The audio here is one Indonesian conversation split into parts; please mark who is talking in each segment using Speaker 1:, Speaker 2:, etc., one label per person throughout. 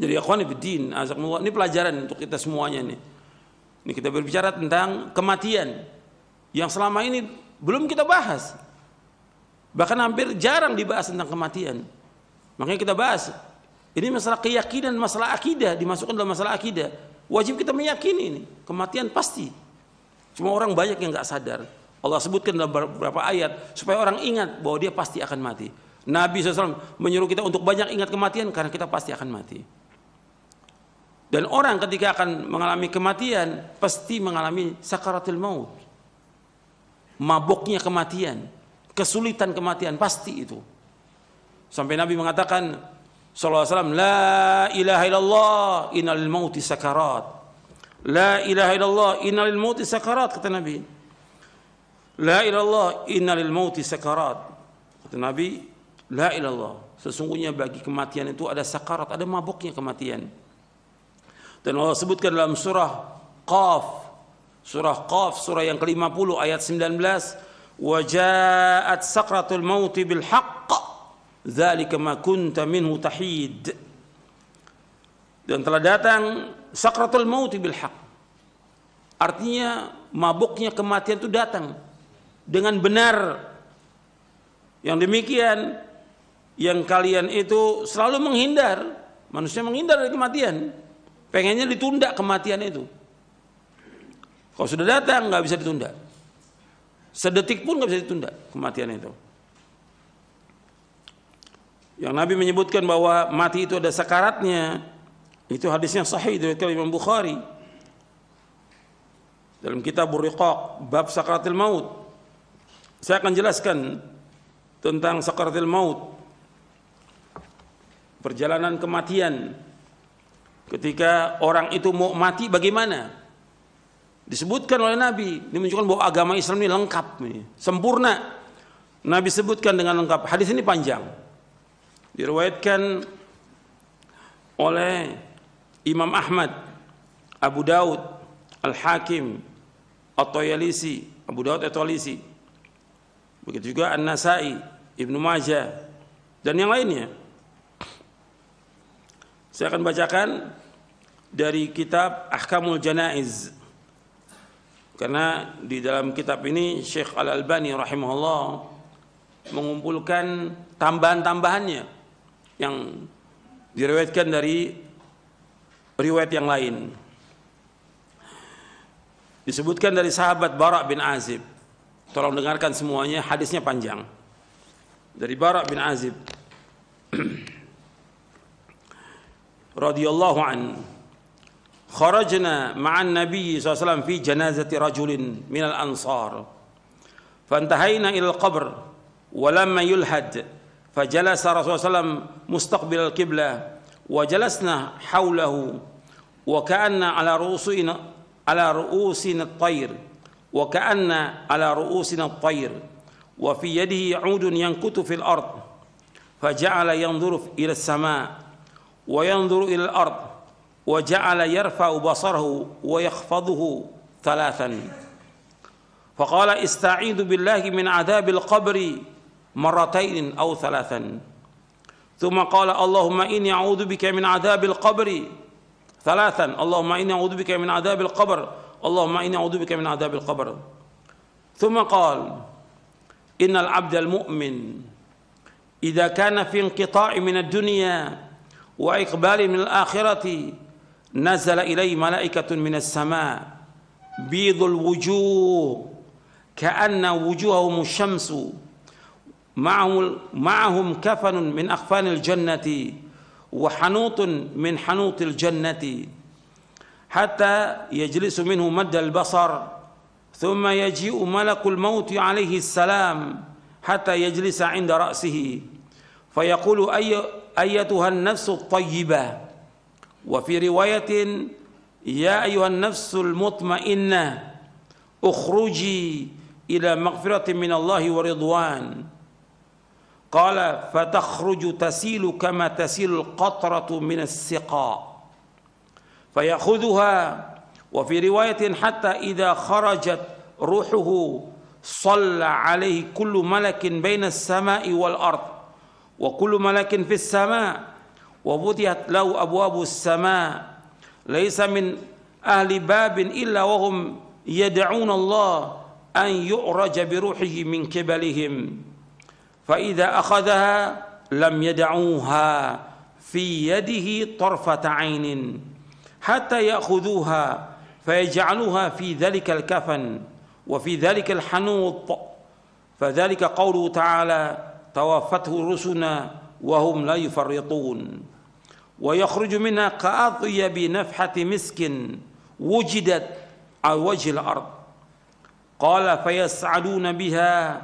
Speaker 1: Jadi akhwani fiddin, azakumullah, ini pelajaran untuk kita semuanya nih. Ini kita berbicara tentang kematian yang selama ini belum kita bahas. Bahkan hampir jarang dibahas tentang kematian. Makanya kita bahas. Ini masalah keyakinan, masalah akidah, dimasukkan dalam masalah akidah. Wajib kita meyakini ini, kematian pasti. Cuma orang banyak yang nggak sadar. Allah sebutkan dalam beberapa ayat supaya orang ingat bahwa dia pasti akan mati. Nabi SAW menyuruh kita untuk banyak ingat kematian karena kita pasti akan mati. Dan orang ketika akan mengalami kematian pasti mengalami sakaratul maut, mabuknya kematian, kesulitan kematian, pasti itu. Sampai Nabi mengatakan sallallahu alaihi wasallam, la ilaha illallah innal mauti sakarat. La ilaha illallah innal mauti sakarat, kata Nabi. La ilallah innal mauti sakarat. Kata Nabi, la ilallah, sesungguhnya bagi kematian itu ada sakarat, ada mabuknya kematian. Dan Allah sebutkan dalam surah Qaf, surah yang ke-50 ayat 19, wa ja'at sakratul mauti bil haqq dzalika ma kunta minhu tahid. Dan telah datang sakratul mauti bil haqq, artinya mabuknya kematian itu datang dengan benar. Yang demikian yang kalian itu selalu menghindar, manusia menghindar dari kematian, pengennya ditunda kematian itu. Kalau sudah datang nggak bisa ditunda, sedetik pun nggak bisa ditunda kematian itu. Yang Nabi menyebutkan bahwa mati itu ada sakaratnya, itu hadisnya sahih dari Imam Bukhari dalam kitab Ar-Riqaq bab sakaratul maut. Saya akan jelaskan tentang sakaratul maut, perjalanan kematian. Ketika orang itu mau mati bagaimana? Disebutkan oleh Nabi, ini menunjukkan bahwa agama Islam ini lengkap, sempurna. Nabi sebutkan dengan lengkap. Hadis ini panjang, diriwayatkan oleh Imam Ahmad, Abu Daud, Al-Hakim, At-Tayalisi, Abu Daud At-Tayalisi, begitu juga An-Nasai, Ibnu Majah, dan yang lainnya. Saya akan bacakan dari kitab Ahkamul Janaiz, karena di dalam kitab ini Syekh Al-Albani rahimahullah mengumpulkan tambahan-tambahannya yang diriwayatkan dari riwayat yang lain. Disebutkan dari sahabat Bara bin Azib. Tolong dengarkan semuanya, hadisnya panjang. Dari Bara bin Azib radhiyallahu an, kharajna ma'an nabiy sallallahu alaihi wasallam fi janazati rajulin minal ansar fantahayna ila al-qabr wa lamma yulhad fajalasa Rasulullah sallallahu alaihi wasallam mustaqbil al-qiblah wa jalasna hawlahu wa ka'anna ala ru'usina at-tayr wa ka'anna ala ru'usina at-tayr wa fi yadihi 'udun yankutu fil ard faja'ala yanzuru ila as-sama' وينظر إلى الأرض وجعل يرفع بصره ويخفضه ثلاثا فقال استعيذ بالله من عذاب القبر مرتين أو ثلاثا ثم قال اللهم إني أعوذ بك من عذاب القبر ثلاثا اللهم إني أعوذ بك من عذاب القبر اللهم إني أعوذ بك من عذاب القبر ثم قال إن العبد المؤمن إذا كان في انقطاع من الدنيا وإقبال من الآخرة نزل إليه ملائكة من السماء بيض الوجوه كأن وجوههم الشمس معهم كفن من أكفان الجنة وحنوط من حنوط الجنة حتى يجلس منه مد البصر ثم يجيء ملك الموت عليه السلام حتى يجلس عند رأسه فيقول أيتها النفس الطيبة وفي رواية يا أيها النفس المطمئنة اخرجي إلى مغفرة من الله ورضوان قال فتخرج تسيل كما تسيل القطرة من السقاء فيأخذها وفي رواية حتى إذا خرجت روحه صلى عليه كل ملك بين السماء والأرض وكل ملك في السماء wa futihat lahu abwabus sama laisa min ahli babin illa wa hum yad'una Allah an yu'raja bi ruhihi min qibalihim fa idza akhadhaha lam yad'uha fi yadihi tarfata 'ainin hatta ya'khudhuha fayaj'aluha fi dhalika al-kafan wa fi dhalika al-hanut fadhalika qawluhu ta'ala tawaffathu rusuluna wa hum la yufarritun wa yakhruju minha ka'atyabi nafhati miskin wujidat 'ala wajhil ard qala fayas'aduna biha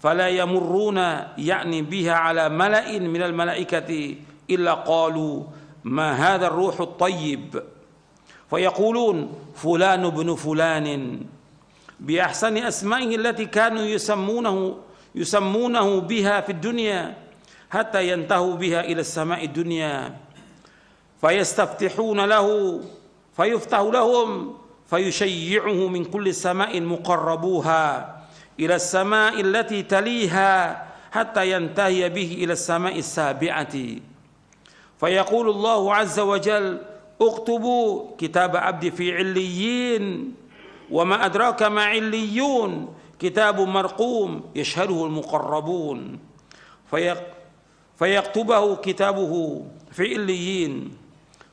Speaker 1: fala yamurruna ya'ni biha 'ala mala'in minal malaikati illa qalu ma hadha ar-ruhu at-tayyib fayaqulun fulan ibn fulanin bi ahsani asma'ihi allati kanu yusammunahu biha fid dunya hatta yantahu biha ila as-sama'i dunya fayastaftihuna lahu fayuftahu lahum fayushayyi'uhu min kulli sama'in muqarrabuha ila as-sama'i allati taliha hatta yantahiya bihi ila as-sama'i as-sabi'ati fayaqulu Allahu 'azza wa jalla اكتبوا كتاب عبدي في عليين وما أدراك ما عليون كتاب مرقوم يشهده المقربون فيكتبه كتابه في عليين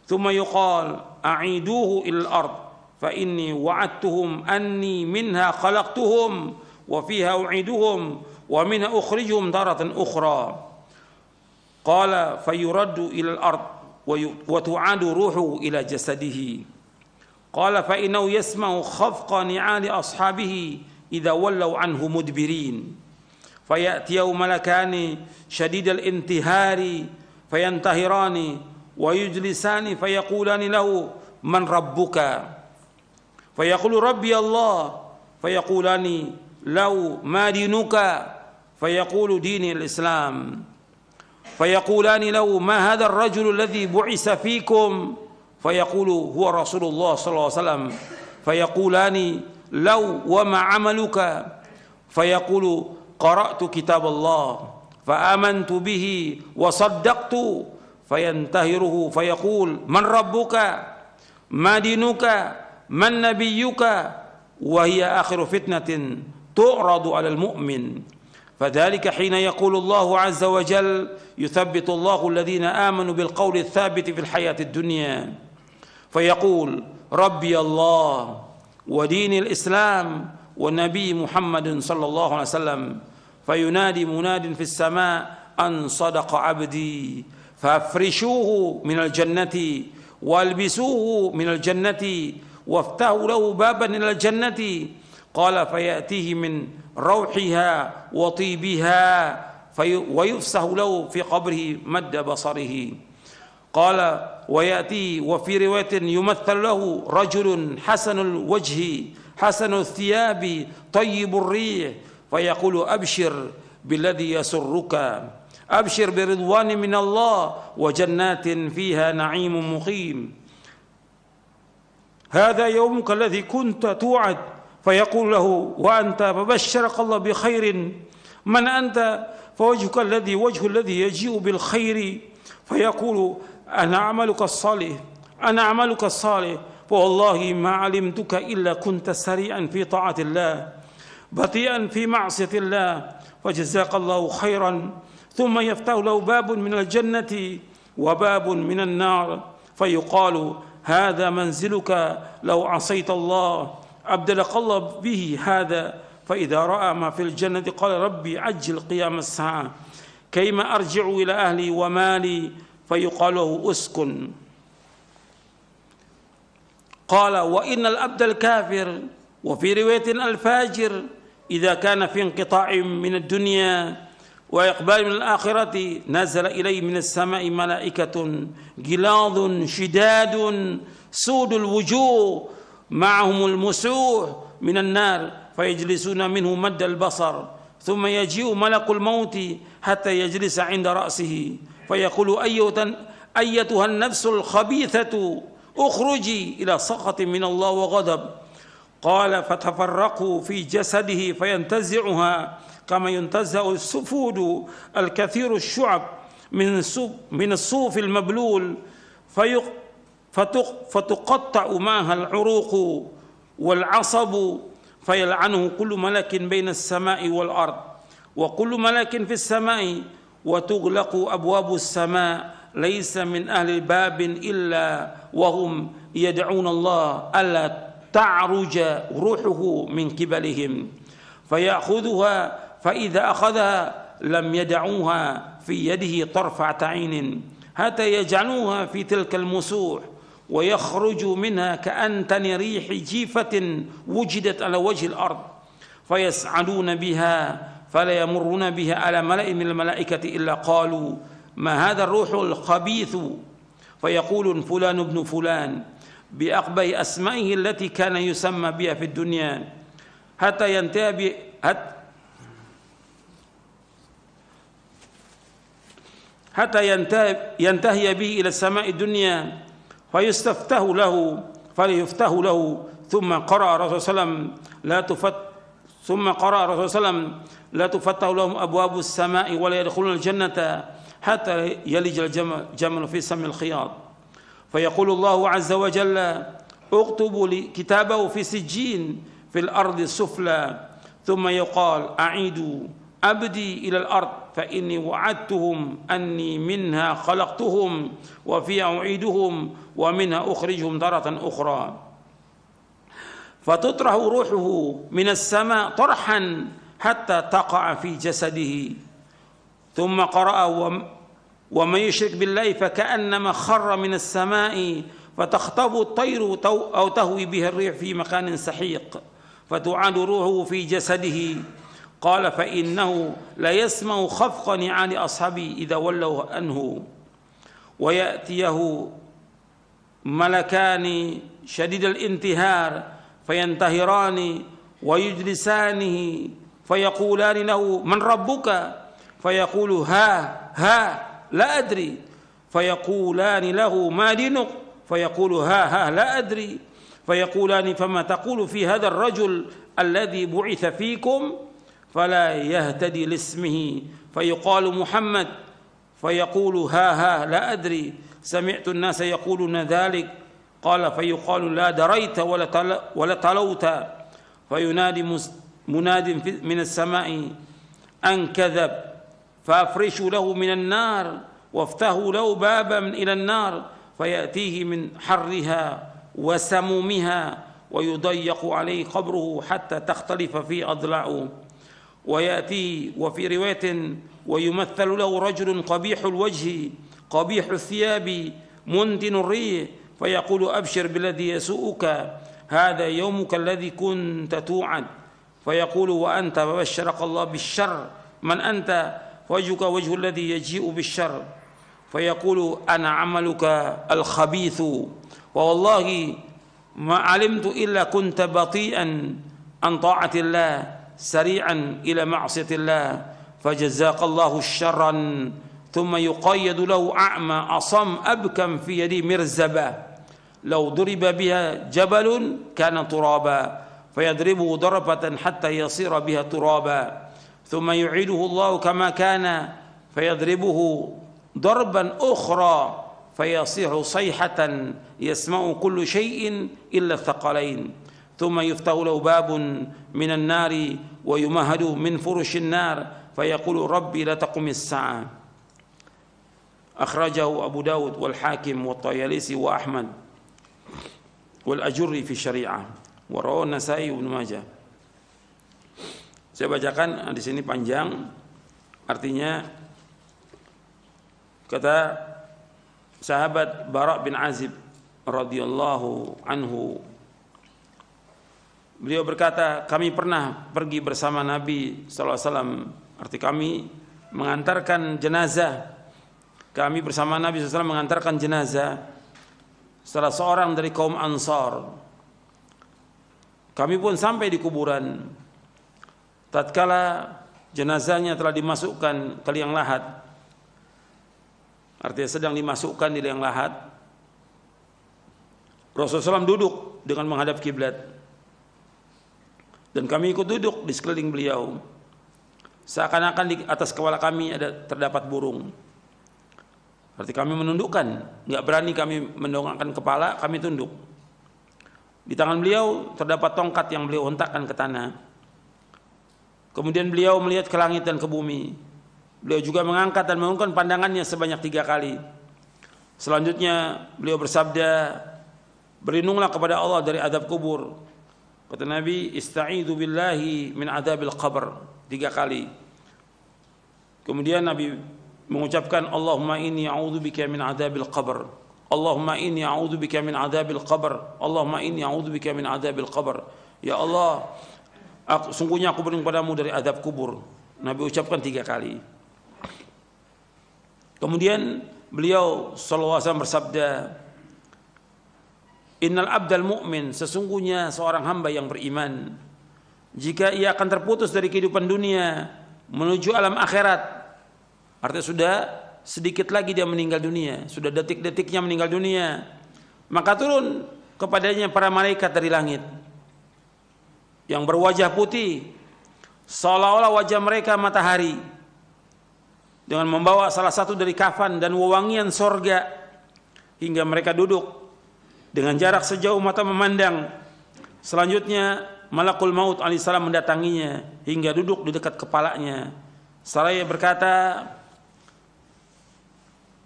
Speaker 1: ثم يقال أعيدوه إلى الأرض فإني وعدتهم أني منها خلقتهم وفيها أعيدهم ومنها أخرجهم تارة أخرى قال فيرد إلى الأرض وتعاد روحه إلى جسده قال فإنه يسمع خفق نعال أصحابه إذا ولوا عنه مدبرين فيأتيه ملكان شديد الانتهار فينتهران ويجلسان فيقولان له من ربك فيقول ربي الله فيقولان له ما دينك فيقول ديني الإسلام فيقولان له ما هذا الرجل الذي بعث فيكم فيقول هو رسول الله صلى الله عليه وسلم فيقولان له وما عملك فيقول قرأت كتاب الله فآمنت به وصدقت فينتهره فيقول من ربك ما دينك من نبيك وهي آخر فتنة تعرض على المؤمن فذلك حين يقول الله عز وجل يثبت الله الذين آمنوا بالقول الثابت في الحياة الدنيا فيقول ربي الله ودين الإسلام والنبي محمد صلى الله عليه وسلم فينادي مناد في السماء أن صدق عبدي فافرشوه من الجنة والبسوه من الجنة وافتحوا له بابا إلى الجنة قال فيأتيه من روحها وطيبها ويفسح له في قبره مد بصره قال ويأتي وفي رواية يمثل له رجل حسن الوجه حسن الثياب طيب الريح فيقول أبشر بالذي يسرك أبشر برضوان من الله وجنات فيها نعيم مقيم هذا يومك الذي كنت توعد فيقول له وأنت فبشرك الله بخير من أنت فوجهك الذي وجه الذي يجيء بالخير فيقول أنا عملك الصالح أنا عملك الصالح فوالله ما علمتك إلا كنت سريعا في طاعة الله بطيئا في معصية الله فجزاك الله خيرا ثم يفتح له باب من الجنة وباب من النار فيقال هذا منزلك لو عصيت الله أبدلك الله به هذا فإذا رأى ما في الجنة قال ربي عجل قيام الساعة كيما أرجع إلى أهلي ومالي فيقال له أسكن قال وإن الأبد الكافر وفي رواية الفاجر إذا كان في انقطاع من الدنيا وإقبال من الآخرة نزل إليه من السماء ملائكة غلاظ شداد سود الوجوه معهم المسوح من النار فيجلسون منه مد البصر ثم يجيء ملك الموت حتى يجلس عند رأسه فيقول أيتها النفس الخبيثة اخرجي إلى سخط من الله وغضب قال فتفرقوا في جسده فينتزعها كما ينتزع السفود الكثير الشعب من الصوف المبلول فتقطع معها العروق والعصب فيلعنه كل ملك بين السماء والأرض وكل ملك في السماء وتغلق أبواب السماء ليس من أهل باب إلا وهم يدعون الله ألا تعرج روحه من قبلهم فيأخذها فإذا أخذها لم يدعوها في يده طرفة عين حتى يجعلوها في تلك المسوح ويخرج منها كأنتن ريح جيفة وجدت على وجه الأرض فيسعدون بها فلا يمرون بها على ملأ من الملائكة إلا قالوا ما هذا الروح الخبيث فيقول فلان ابن فلان بأقبح أسمائه التي كان يسمى بها في الدنيا حتى ينتهي به إلى السماء الدنيا فيستفتح له ثم قرأ الرسول صلى الله عليه وسلم لا تفتح لهم أبواب السماء ولا يدخلون الجنة حتى يلج الجمل في سم الخياط فيقول الله عز وجل اكتبوا كتابه في سجين في الأرض السفلى ثم يقال أعيدوا عبدي إلى الأرض فإني وعدتهم أني منها خلقتهم وفيها أعيدهم ومنها أخرجهم تارة أخرى فتطرح روحه من السماء طرحا حتى تقع في جسده ثم قرأ ومن يشرك بالله فكأنما خر من السماء فتخطف الطير أو تهوي به الريح في مكان سحيق فتعاد روحه في جسده قال فإنه لا يسمع خفق نعال أصحابه إذا ولوا عنه ويأتيه ملكان شديد الانتهار فينتهران ويجلسانه فيقولان له من ربك فيقول ها لا أدري فيقولان له ما دينك فيقول ها لا أدري فيقولان فما تقول في هذا الرجل الذي بعث فيكم فلا يهتدي لاسمه فيقال محمد فيقول ها لا أدري سمعت الناس يقولون ذلك قال فيقال لا دريت ولا تلوت فينادي مناد من السماء أن كذب فأفرشوا له من النار وافتحوا له بابا إلى النار فيأتيه من حرها وسمومها ويضيق عليه قبره حتى تختلف فيه أضلاعه ويأتي وفي رواية ويمثل له رجل قبيح الوجه قبيح الثياب منتن الريح فيقول أبشر بالذي يسوءك هذا يومك الذي كنت توعد فيقول وأنت فبشرك الله بالشر من أنت وجهك وجه الذي يجيء بالشر فيقول أنا عملك الخبيث ووالله ما علمت إلا كنت بطيئا عن طاعة الله سريعا إلى معصية الله فجزاك الله شرا ثم يقيد له أعمى أصم أبكم في يده مرزبة لو ضرب بها جبل كان ترابا فيضربه ضربة حتى يصير بها ترابا ثم يعيده الله كما كان فيضربه ضربا أخرى فيصيح صيحة يسمع كل شيء إلا الثقلين ثم يفتح له باب من النار ويمهد من فرش النار فيقول ربي لا تقم الساعة أخرجه أبو داود والحاكم والطيالسي وأحمد والأجري في الشريعة ورواه النسائي وابن ماجه. Saya bacakan di sini panjang, artinya kata sahabat Bara bin Azib radhiyallahu anhu, beliau berkata kami pernah pergi bersama Nabi sallallahu alaihi wasallam, arti kami mengantarkan jenazah, kami bersama Nabi sallallahu alaihi wasallam mengantarkan jenazah salah seorang dari kaum Ansar. Kami pun sampai di kuburan. Tatkala jenazahnya telah dimasukkan ke liang lahat, artinya sedang dimasukkan di liang lahat, Rasulullah SAW duduk dengan menghadap kiblat dan kami ikut duduk di sekeliling beliau, seakan-akan di atas kepala kami terdapat burung. Berarti kami menundukkan, nggak berani kami mendongakkan kepala, kami tunduk. Di tangan beliau terdapat tongkat yang beliau hentakkan ke tanah. Kemudian beliau melihat ke langit dan ke bumi. Beliau juga mengangkat dan mengurungkan pandangannya sebanyak 3 kali. Selanjutnya beliau bersabda, berlindunglah kepada Allah dari azab kubur. Kata Nabi, ista'idzu billahi min adzabil qabr 3 kali. Kemudian Nabi mengucapkan, Allahumma inni a'udzubika min adzabil qabr. Allahumma inni a'udzubika min adzabil qabr. Allahumma inni a'udzubika min adzabil qabr. Ya Allah, sungguhnya aku berlindung padamu dari azab kubur. Nabi ucapkan 3 kali. Kemudian beliau sallallahu alaihi wasallam bersabda, innal abdal mu'min, sesungguhnya seorang hamba yang beriman, jika ia akan terputus dari kehidupan dunia menuju alam akhirat, artinya sudah sedikit lagi dia meninggal dunia, sudah detik-detiknya meninggal dunia, maka turun kepadanya para malaikat dari langit yang berwajah putih seolah-olah wajah mereka matahari, dengan membawa salah satu dari kafan dan wewangian sorga, hingga mereka duduk dengan jarak sejauh mata memandang. Selanjutnya malakul maut alaihissalam mendatanginya hingga duduk di dekat kepalanya. Seraya berkata,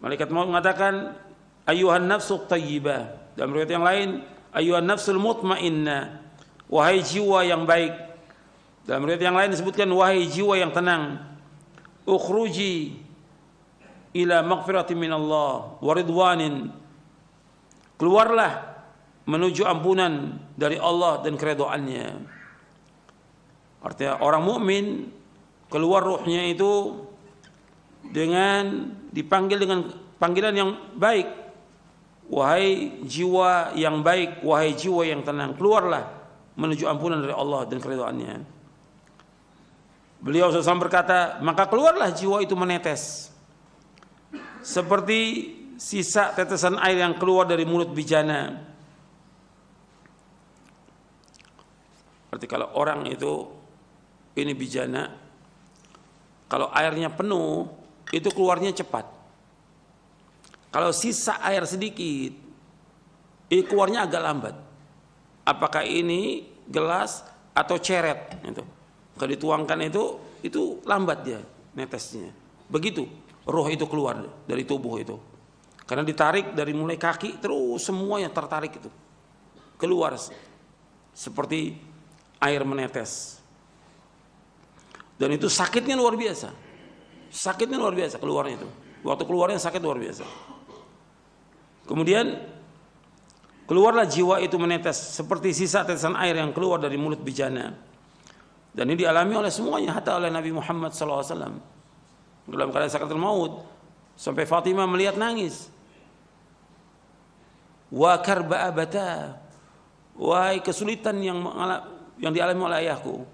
Speaker 1: malaikat maut mengatakan, ayyuhan nafsu thayyibah. Dalam riwayat yang lain, ayyuhan nafsul mutmainnah, wahai jiwa yang baik. Dalam riwayat yang lain disebutkan, wahai jiwa yang tenang, ukhruji ila maghfirati minallah wa ridwanin, keluarlah menuju ampunan dari Allah dan keridhaannya. Artinya orang mukmin keluar ruhnya itu dengan dipanggil dengan panggilan yang baik, wahai jiwa yang baik, wahai jiwa yang tenang, keluarlah menuju ampunan dari Allah dan keridhaannya. Beliau SAW berkata, maka keluarlah jiwa itu menetes seperti sisa tetesan air yang keluar dari mulut bijana. Berarti kalau orang itu ini bijana, kalau airnya penuh itu keluarnya cepat. Kalau sisa air sedikit, ini keluarnya agak lambat. Apakah ini gelas atau ceret? Itu. Kalau dituangkan itu lambat dia netesnya. Begitu roh itu keluar dari tubuh itu. Karena ditarik dari mulai kaki terus semuanya tertarik itu keluar seperti air menetes. Dan itu sakitnya luar biasa. Sakitnya luar biasa keluarnya itu. Waktu keluarnya sakit luar biasa. Kemudian keluarlah jiwa itu menetes seperti sisa tetesan air yang keluar dari mulut bijana. Dan ini dialami oleh semuanya, hatta oleh Nabi Muhammad SAW dalam keadaan sakaratul maut, sampai Fatimah melihat nangis. Wa karba abata, wahai kesulitan yang dialami oleh ayahku.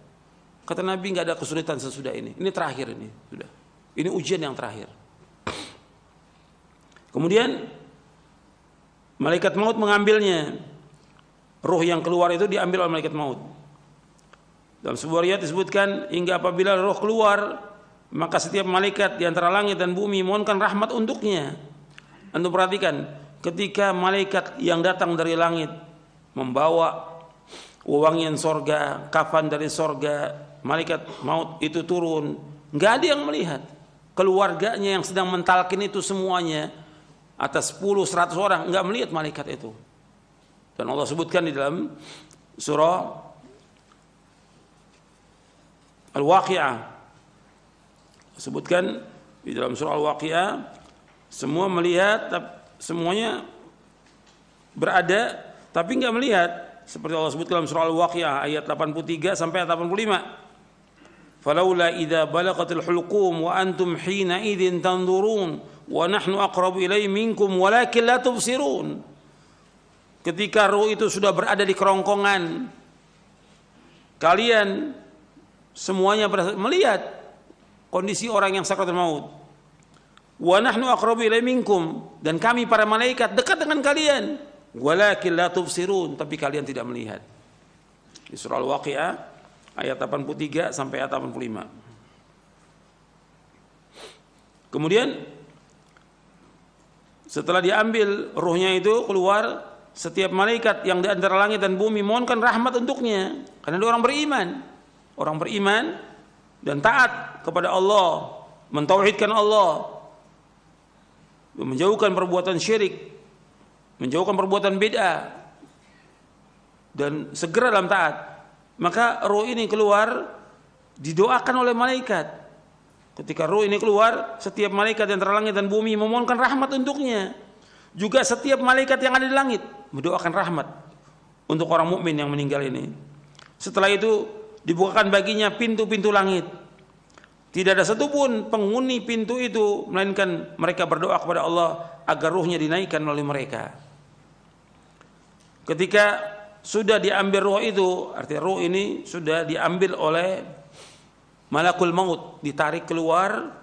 Speaker 1: Kata Nabi, nggak ada kesulitan sesudah ini. Ini terakhir ini sudah. Ini ujian yang terakhir. Kemudian malaikat maut mengambilnya. Ruh yang keluar itu diambil oleh malaikat maut. Dalam sebuah riwayat disebutkan, hingga apabila roh keluar, maka setiap malaikat di antara langit dan bumi mohonkan rahmat untuknya. Anda perhatikan, ketika malaikat yang datang dari langit membawa wewangian sorga, kafan dari sorga, malaikat maut itu turun, nggak ada yang melihat. Keluarganya yang sedang mentalkin itu semuanya, atas 10-100 orang, nggak melihat malaikat itu. Dan Allah sebutkan di dalam surah Al-Waqi'ah, sebutkan di dalam surah Al-Waqi'ah, semua melihat, semuanya berada tapi enggak melihat, seperti Allah sebut dalam surah Al-Waqi'ah ayat 83 sampai 85. Falaula idza balagatil hulqum wa antum hina idzin tanzurun wa nahnu aqrabu ilaihi minkum walakin la tubsirun. Ketika ruh itu sudah berada di kerongkongan, kalian semuanya melihat kondisi orang yang sakaratul maut. Wa nahnu aqrabu ilaihi minkum, dan kami para malaikat dekat dengan kalian. Walakin la tubsirun, tapi kalian tidak melihat. Di surah Al-Waqi'ah ayat 83 sampai ayat 85. Kemudian Setelah diambil ruhnya itu keluar, setiap malaikat yang di antara langit dan bumi mohonkan rahmat untuknya, karena dia orang beriman. Orang beriman dan taat kepada Allah, mentauhidkan Allah, menjauhkan perbuatan syirik, menjauhkan perbuatan bid'ah, dan segera dalam taat. Maka roh ini keluar, didoakan oleh malaikat. Ketika roh ini keluar, setiap malaikat yang antara langit dan bumi memohonkan rahmat untuknya. Juga setiap malaikat yang ada di langit mendoakan rahmat untuk orang mukmin yang meninggal ini. Setelah itu dibukakan baginya pintu-pintu langit. Tidak ada satupun penghuni pintu itu melainkan mereka berdoa kepada Allah agar ruhnya dinaikkan oleh mereka. Ketika sudah diambil roh itu, artinya roh ini sudah diambil oleh malakul maut, ditarik keluar.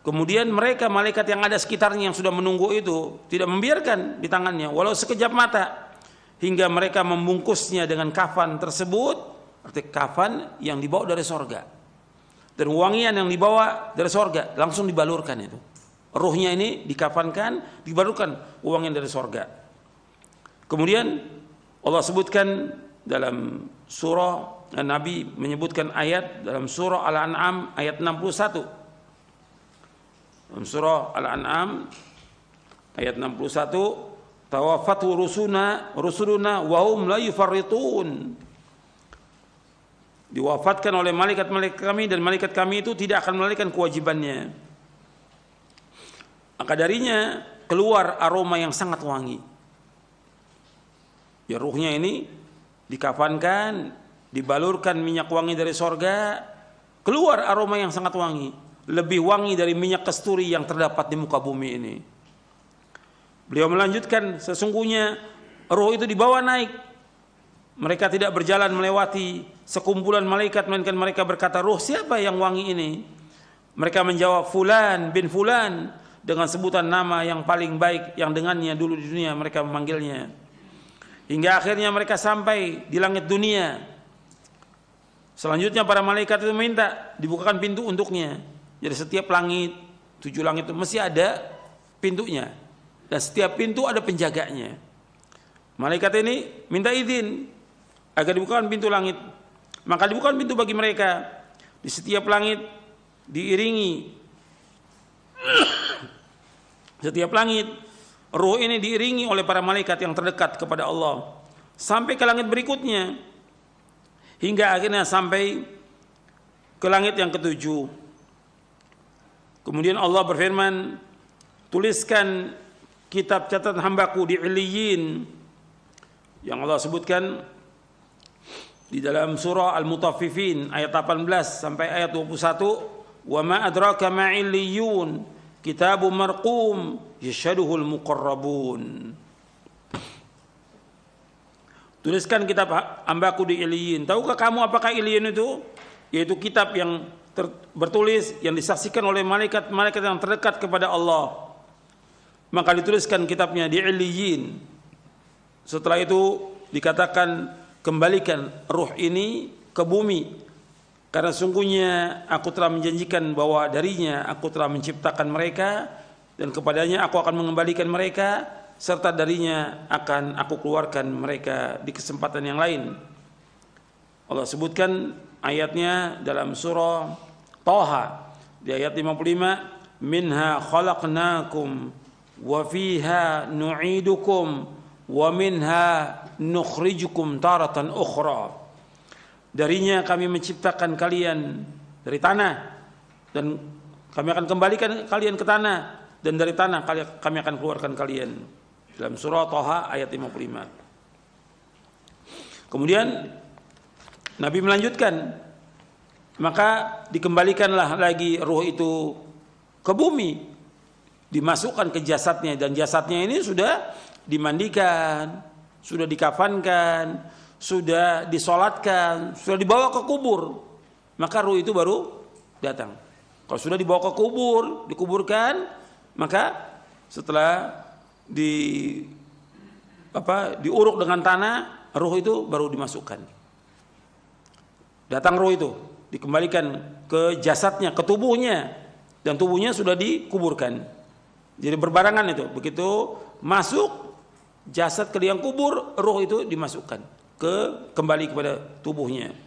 Speaker 1: Kemudian mereka malaikat yang ada sekitarnya yang sudah menunggu itu tidak membiarkan di tangannya walau sekejap mata, hingga mereka membungkusnya dengan kafan tersebut, artinya kafan yang dibawa dari sorga, dan wangian yang dibawa dari sorga langsung dibalurkan itu. Ruhnya ini dikafankan, dibalurkan wangian dari sorga. Kemudian Allah sebutkan dalam surah, Nabi menyebutkan ayat dalam surah Al-An'am ayat 61. Dalam surah Al-An'am ayat 61, tawaffatu rusuluna wa hum la yufarritun. Diwafatkan oleh malaikat-malaikat kami dan malaikat kami itu tidak akan melalaikan kewajibannya. Maka darinya keluar aroma yang sangat wangi. Ya, ruhnya ini dikafankan, dibalurkan minyak wangi dari sorga, keluar aroma yang sangat wangi, lebih wangi dari minyak kasturi yang terdapat di muka bumi ini. Beliau melanjutkan, sesungguhnya roh itu dibawa naik. Mereka tidak berjalan melewati sekumpulan malaikat, melainkan mereka berkata, roh siapa yang wangi ini? Mereka menjawab, Fulan bin Fulan, dengan sebutan nama yang paling baik yang dengannya dulu di dunia mereka memanggilnya. Hingga akhirnya mereka sampai di langit dunia. Selanjutnya para malaikat itu minta dibukakan pintu untuknya. Jadi setiap langit, 7 langit itu mesti ada pintunya, dan setiap pintu ada penjaganya. Malaikat ini minta izin agar dibukakan pintu langit. Maka dibukakan pintu bagi mereka. Di setiap langit diiringi, setiap langit roh ini diiringi oleh para malaikat yang terdekat kepada Allah sampai ke langit berikutnya, hingga akhirnya sampai ke langit yang ke-7. Kemudian Allah berfirman, tuliskan kitab catatan hambaku di Illiyin, yang Allah sebutkan di dalam surah Al-Mutaffifin ayat 18 sampai ayat 21, wa ma adraka ma illiyun kitabun marqum yashhaduhul muqarrabun. Tuliskan kitab hambaku di Illiyin. Tahukah kamu apakah Illiyin itu? Yaitu kitab yang bertulis yang disaksikan oleh malaikat-malaikat yang terdekat kepada Allah. Maka dituliskan kitabnya di Illiyin. Setelah itu dikatakan, kembalikan ruh ini ke bumi, karena sungguhnya aku telah menjanjikan bahwa darinya aku telah menciptakan mereka, dan kepadanya aku akan mengembalikan mereka, serta darinya akan aku keluarkan mereka di kesempatan yang lain. Allah sebutkan ayatnya dalam surah Taha di ayat 55, minha khalaqnakum wa fiha nu'idukum wa minha nukhrijukum taratan ukhra. Darinya kami menciptakan kalian dari tanah, dan kami akan kembalikan kalian ke tanah, dan dari tanah kami akan keluarkan kalian. Dalam surah Taha ayat 55. Kemudian Nabi melanjutkan, maka dikembalikanlah lagi ruh itu ke bumi, dimasukkan ke jasadnya, dan jasadnya ini sudah dimandikan, sudah dikafankan, sudah disolatkan, sudah dibawa ke kubur. Maka ruh itu baru datang. Kalau sudah dibawa ke kubur, dikuburkan, maka setelah diuruk dengan tanah, ruh itu baru dimasukkan. Datang ruh itu, dikembalikan ke jasadnya, ke tubuhnya, dan tubuhnya sudah dikuburkan. Jadi berbarengan itu. Begitu masuk jasad ke liang kubur, roh itu dimasukkan kembali kepada tubuhnya.